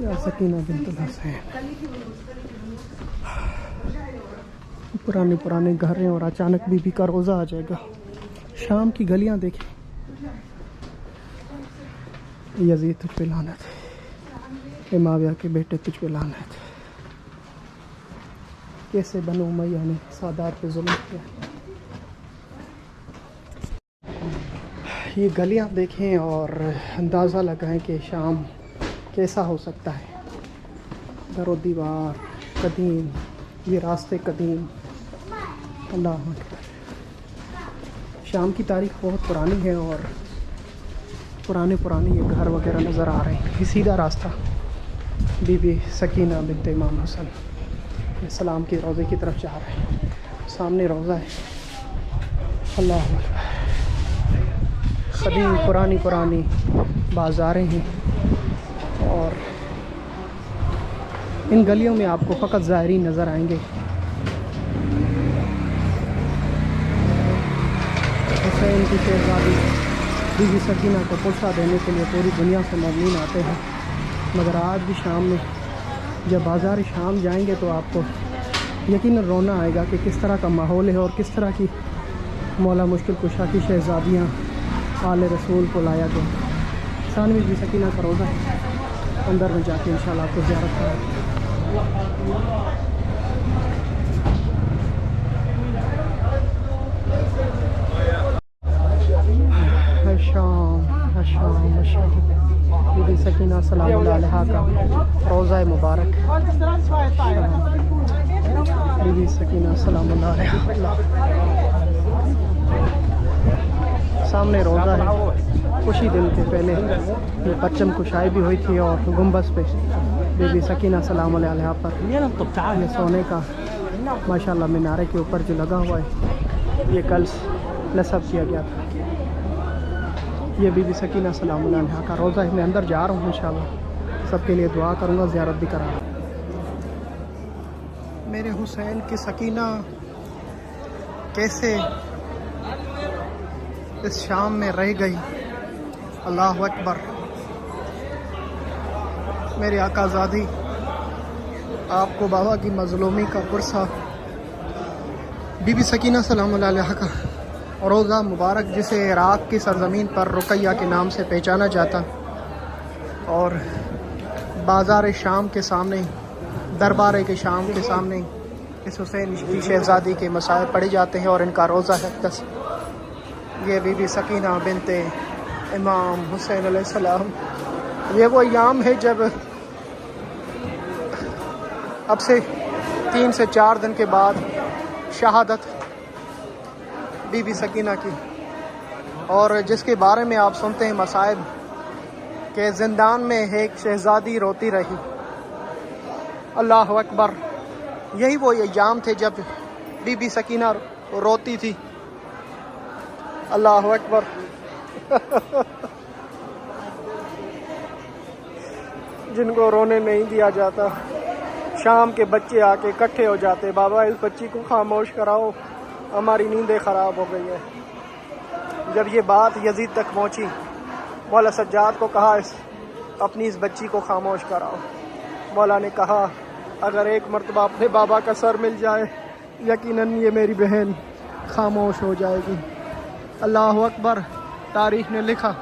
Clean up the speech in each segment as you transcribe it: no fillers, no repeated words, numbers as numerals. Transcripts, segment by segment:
یا سکینہ بنت الحسین. پرانے گھر ہیں اور اچانک بی بی کا روزہ آ جائے گا. شام کی گلیاں دیکھیں. یزید تجھ پہ لعنت ہے، معاویہ کے بیٹے تجھ پہ لعنت ہے. کیسے بنو امیہ نے سادات پہ ظلم کیا. یہ گلیاں دیکھیں اور اندازہ لگائیں کہ شام کیسا ہو سکتا ہے. در و دیوار قدیم، یہ راستے قدیم. اللہ اکبر. شام کی تاریخ بہت پرانی ہے اور پرانے یہ گھر وغیرہ نظر آ رہے ہیں. یہ سیدھا راستہ بی بی سکینہ بنت امام حسن السلام کی روضے کی طرف جا رہے ہیں. سامنے روضہ ہے. اللہ اکبر. قدیم پرانی بازاریں ہیں اور ان گلیوں میں آپ کو فقط زائرین نظر آئیں گے. حسین کی شہزادی بی بی سکینہ کو پوچھا دینے کے لیے پوری دنیا سے مؤمنین آتے ہیں، مگر آج بھی شام میں جب بازار شام جائیں گے تو آپ کو یقیناً رونا آئے گا کہ کس طرح کا ماحول ہے اور کس طرح کی مولا مشکل کشا کی شہزادیاں آل رسول کو لایا گیا. ثانوی بی سکینہ کا روزہ ہے. اندر میں جا کے انشاءاللہ آپ کو زیارت کرائیں. شام بی بی سکینہ سلام اللہ علیہا کا روزہ مبارک. بی بی سکینہ سلام اللہ علیہا. سامنے روزہ ہے. کچھ ہی دن کے پہلے یہ پرچم کشائی بھی ہوئی تھی اور گنبد پہ بی بی سکینہ سلام اللہ علیہا پر یہ سونے کا ماشاءاللہ مینارے کے اوپر جو لگا ہوا ہے یہ کل نصب کیا گیا تھا. یہ بی بی سکینہ سلام اللہ علیہا کا روزہ ہے. میں اندر جا رہا ہوں انشاءاللہ. سب کے لیے دعا کروں گا، زیارت بھی کرا رہا ہوں. میرے حسین کی سکینہ کیسے اس شام میں رہ گئی. اللہ اکبر. میرے آقا زادی آپ کو بابا کی مظلومی کا پرسہ بی بی سکینہ سلام اللہ علیہا کا روزہ مبارک، جسے عراق کی سرزمین پر رقیہ کے نام سے پہچانا جاتا، اور بازار شام کے سامنے، دربار کے شام کے سامنے اس حسین کی شہزادی کے مسائل پڑھے جاتے ہیں اور ان کا روزہ ہے. یہ بی بی سکینہ بنت امام حسین علیہ السلام. یہ وہ ایام ہے جب اب سے 3 سے 4 دن کے بعد شہادت بی بی سکینہ کی، اور جس کے بارے میں آپ سنتے ہیں مصائب کہ زندان میں ایک شہزادی روتی رہی. اللہ اکبر. یہی وہ ایام تھے جب بی بی سکینہ روتی تھی. اللہ اکبر. جن کو رونے نہیں دیا جاتا، شام کے بچے آ کے اکٹھے ہو جاتے، بابا اس بچی کو خاموش کراؤ، ہماری نیندیں خراب ہو گئی ہیں. جب یہ بات یزید تک پہنچی، مولا سجاد کو کہا اپنی اس بچی کو خاموش کراؤ. مولا نے کہا اگر ایک مرتبہ اپنے بابا کا سر مل جائے یقیناً یہ میری بہن خاموش ہو جائے گی. اللہ اکبر. تاریخ نے لکھا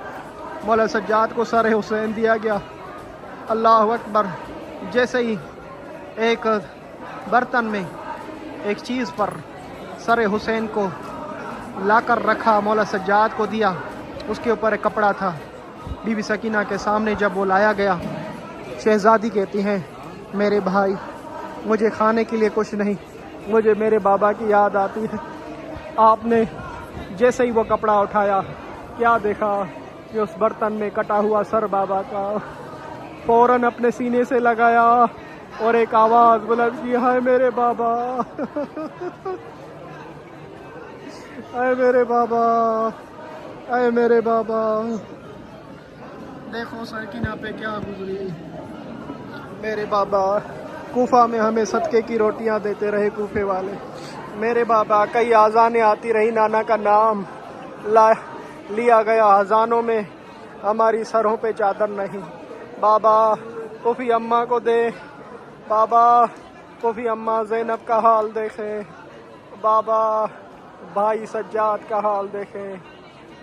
مولا سجاد کو سر حسین دیا گیا. اللہ اکبر. جیسے ہی ایک برتن میں ایک چیز پر سر حسین کو لا کر رکھا، مولا سجاد کو دیا، اس کے اوپر ایک کپڑا تھا. بی بی سکینہ کے سامنے جب وہ لایا گیا، شہزادی کہتی ہیں میرے بھائی مجھے کھانے کے لیے کچھ نہیں، مجھے میرے بابا کی یاد آتی ہے. آپ نے جیسے ہی وہ کپڑا اٹھایا، کیا دیکھا کہ اس برتن میں کٹا ہوا سر بابا کا. فوراً اپنے سینے سے لگایا اور ایک آواز بلند کی، ہائے میرے بابا، اے میرے بابا، اے میرے بابا. دیکھو سکینہ پہ کیا گزری. میرے بابا کوفہ میں ہمیں صدقے کی روٹیاں دیتے رہے کوفے والے. میرے بابا کئی آذانیں آتی رہی، نانا کا نام لیا گیا، اذانوں میں ہماری سروں پہ چادر نہیں. بابا پوفی اماں کو دے بابا، پوفی اماں زینب کا حال دیکھے بابا، بھائی سجاد کا حال دیکھے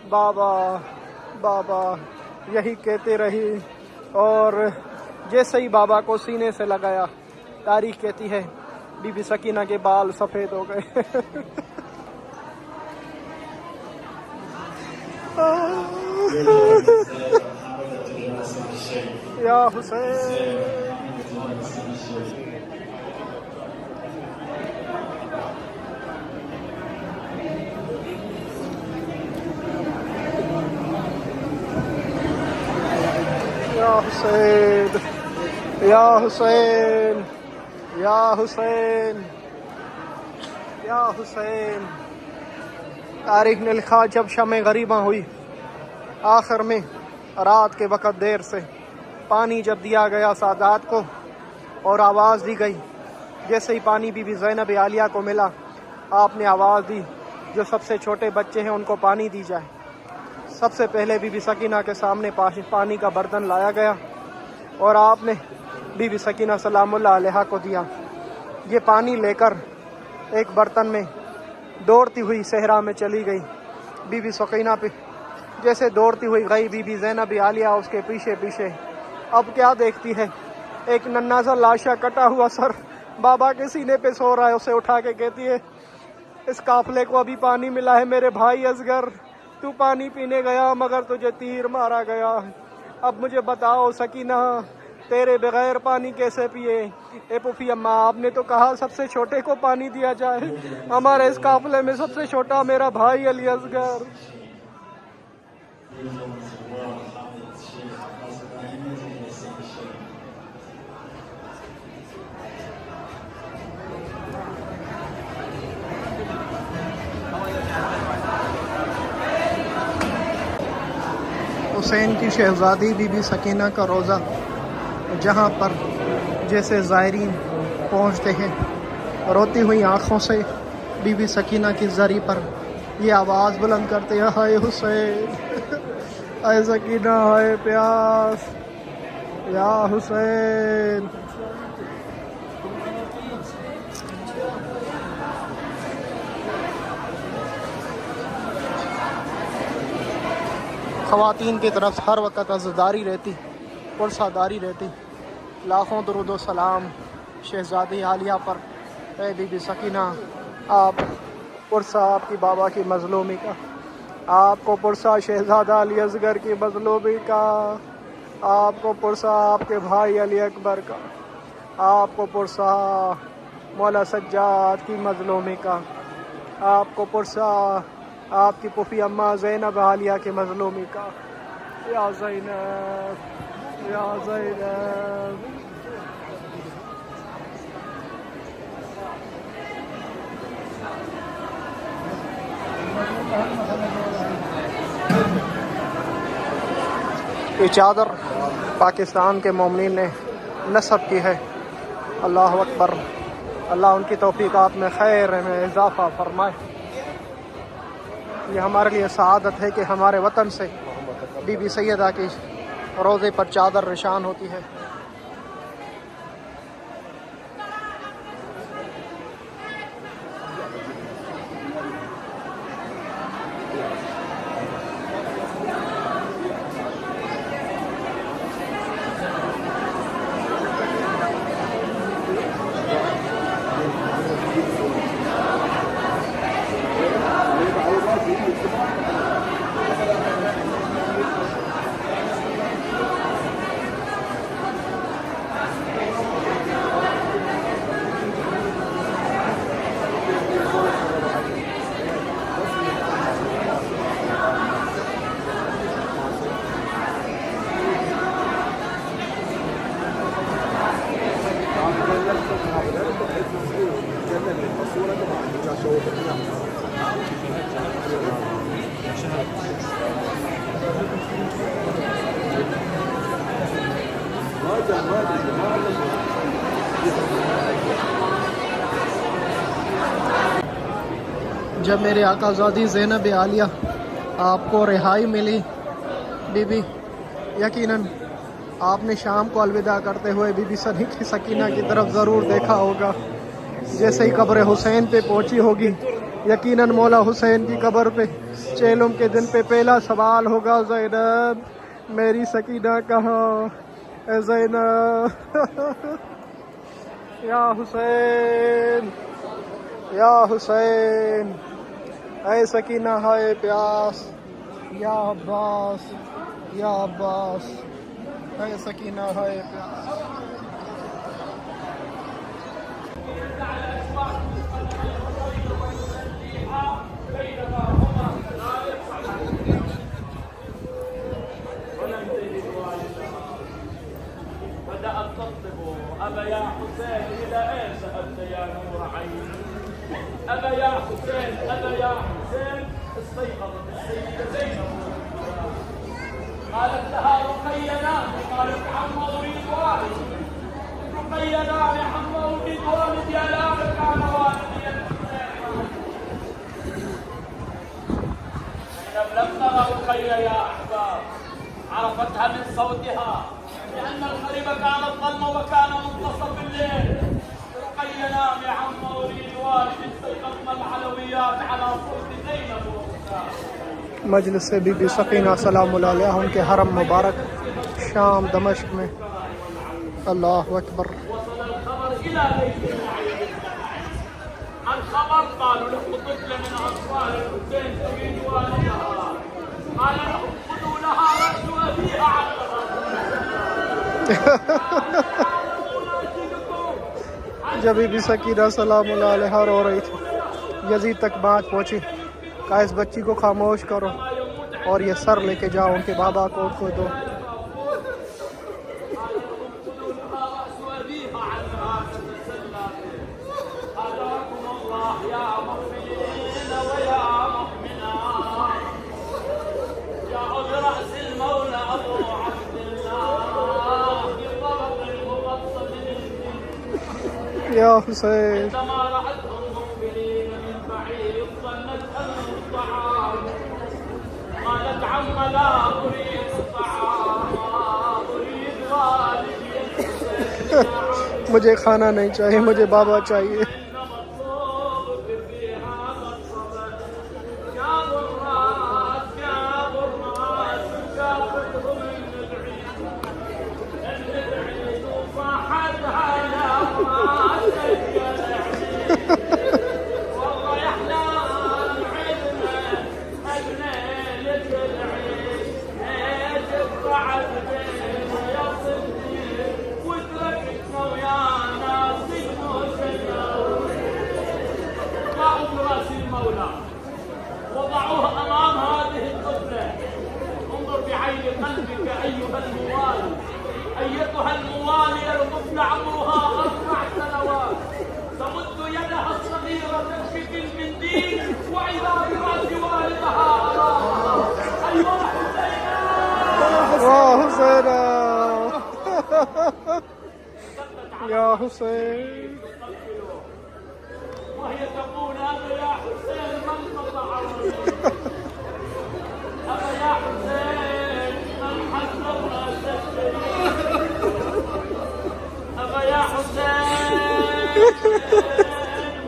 بابا بابا، یہی کہتے رہی اور جیسے ہی بابا کو سینے سے لگایا، تاریخ کہتی ہے بی بی سکینہ کے بال سفید ہو گئے۔ یا حسین، یا حسین، یا حسین، یا حسین، یا حسین۔ تاریخ نے لکھا جب شمع غریباں ہوئی، آخر میں رات کے وقت دیر سے پانی جب دیا گیا سادات کو اور آواز دی گئی، جیسے ہی پانی بی بی زینب عالیہ کو ملا، آپ نے آواز دی جو سب سے چھوٹے بچے ہیں ان کو پانی دی جائے۔ سب سے پہلے بی بی سکینہ کے سامنے پانی کا برتن لایا گیا اور آپ نے بی بی سکینہ سلام اللہ علیہا کو دیا۔ یہ پانی لے کر ایک برتن میں دوڑتی ہوئی صحرا میں چلی گئی۔ بی بی سکینہ پہ جیسے دوڑتی ہوئی گئی، بی بی زینب عالیہ اس کے پیچھے پیچھے۔ اب کیا دیکھتی ہے؟ ایک ننھا سا لاشا کٹا ہوا سر بابا کے سینے پہ سو رہا ہے۔ اسے اٹھا کے کہتی ہے اس قافلے کو ابھی پانی ملا ہے میرے بھائی اصغر، تو پانی پینے گیا مگر تجھے تیر مارا گیا۔ اب مجھے بتاؤ سکینہ، تیرے بغیر پانی کیسے پیے؟ اے پوفی اماں، آپ نے تو کہا سب سے چھوٹے کو پانی دیا جائے، ہمارے اس قافلے میں سب سے چھوٹا میرا بھائی علی اصغر۔ حسین کی شہزادی بی بی سکینہ کا روضہ، جہاں پر جیسے زائرین پہنچتے ہیں، روتی ہوئی آنکھوں سے بی بی سکینہ کی زری پر یہ آواز بلند کرتے ہیں، ہائے حسین، ہائے سکینہ، ہائے پیاس، یا حسین۔ خواتین کی طرف ہر وقت عزاداری رہتی، پرساداری رہتی۔ لاکھوں درود و سلام شہزادی عالیہ پر۔ اے بی بی سکینہ، آپ پرسا آپ کی بابا کی مظلومی کا، آپ کو پرسا شہزادہ علی اصغر کی مظلومی کا، آپ کو پرسا آپ کے بھائی علی اکبر کا، آپ کو پرسا مولا سجاد کی مظلومی کا، آپ کو پرسا آپ کی پھوپھی اماں زینب عالیہ کی مظلومی کا۔ یا زینب، یا زینب۔ یہ چادر پاکستان کے مومنین نے نصب کی ہے۔ اللہ اکبر، اللہ ان کی توفیقات میں خیر میں اضافہ فرمائے۔ یہ ہمارے لیے سعادت ہے کہ ہمارے وطن سے بی بی سیدہ کی روضے پر چادر نشان ہوتی ہے۔ جب میرے آقا زادی زینب عالیہ آپ کو رہائی ملی بی بی، یقیناً آپ نے شام کو الوداع کرتے ہوئے بی بی سکینہ کی طرف ضرور دیکھا ہوگا. جیسے ہی قبر حسین پہ پہنچی ہوگی یقیناً مولا حسین کی قبر پہ چیلم کے دن پہ پہلا سوال ہوگا زینب میری سکینہ کہاں؟ اے زینب یا حسین یا حسین، اے سکینہ ہائے پیاس، یا عباس یا عباس، اے سکینہ ہائے پیاس. أبا يا حسين إلى أين ذهبت يا نور عيني؟ أبا يا حسين أبا يا حسين استيقظت السيدة زينب قالت لها رقية نامي، قالت عم أريد والد، رقية نامي عم أريد والد يا لا كان والدي زينب لم ترى رقية يا أحباب، عرفتها من صوتها لأن الخريب كان الظلم وكان منتصف الليل. رقية نامي عم أريد والد، استيقظنا العلويات على صوت زينب وأختها. مجلس سے بی بی سکینہ سلام اللہ علیہ ان کے حرم مبارک شام دمشق میں. اللہ اکبر. وصل الخبر إلى بيت المعين. الخبر قالوا له طفل من أطفال الحسين تريد والدها، قال لهم خذوا لها رأس أبيها على جب بی بی سکینہ سلام اللہ علیہ رو رہی تھی یزید تک بات پہنچی، کہا اس بچی کو خاموش کرو اور یہ سر لے کے جاؤ ان کے بابا کو دو. یا حسین قالت عم لا أريد الطعام أريد والدي. مجھے کھانا نہیں چاہیے، مجھے بابا چاہیے. وضعوه أمام هذه الطفلة. انظر بعين قلبك أيها الموالي، أيتها الموالية الطفلة عمرها 4 سنوات تمد يدها الصغيرة تمشي في المنديل وإذا برأس والدها أراها. أيها حسين يا حسين وهي تقول أبا يا حسين من قطعني، أبا يا حسين من حسب رأس الشريف، أبا يا حسين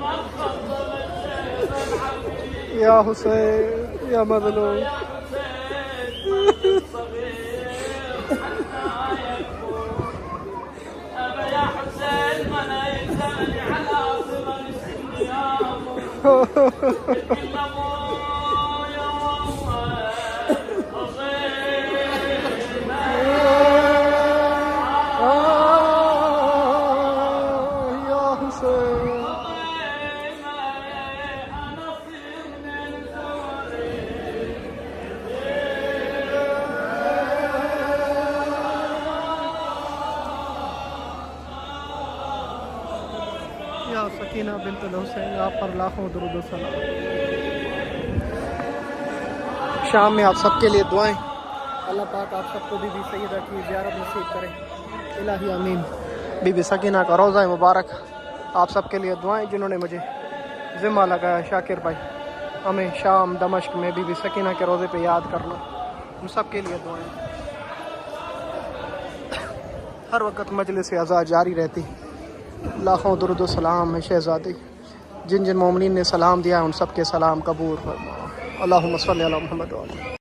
من خضب الشيخ العفيف، يا حسين يا مظلوم، يا حسين من الصغير حتى يكبر، أبا يا حسين من أيتني على صغر سني يا سکینہ بنت الحسین آپ پر لاکھوں درود و سلام. شام میں آپ سب کے لیے دعائیں. اللہ پاک آپ سب کو بی بی سیدہ کی زیارت نصیب کرے. الہی آمین. بی بی سکینہ کا روضہ مبارک آپ سب کے لیے دعائیں. جنہوں نے مجھے ذمہ لگایا شاکر بھائی ہمیں شام دمشق میں بی بی سکینہ کے روضے پہ یاد کرنا، ہم سب کے لیے دعائیں. ہر وقت مجلس اعزاز جاری رہتی. لاکھوں درود و سلام ہے شہزادی. جن جن مومنین نے سلام دیا ہے ان سب کے سلام قبول فرما. اللہم صلی علی محمد و علی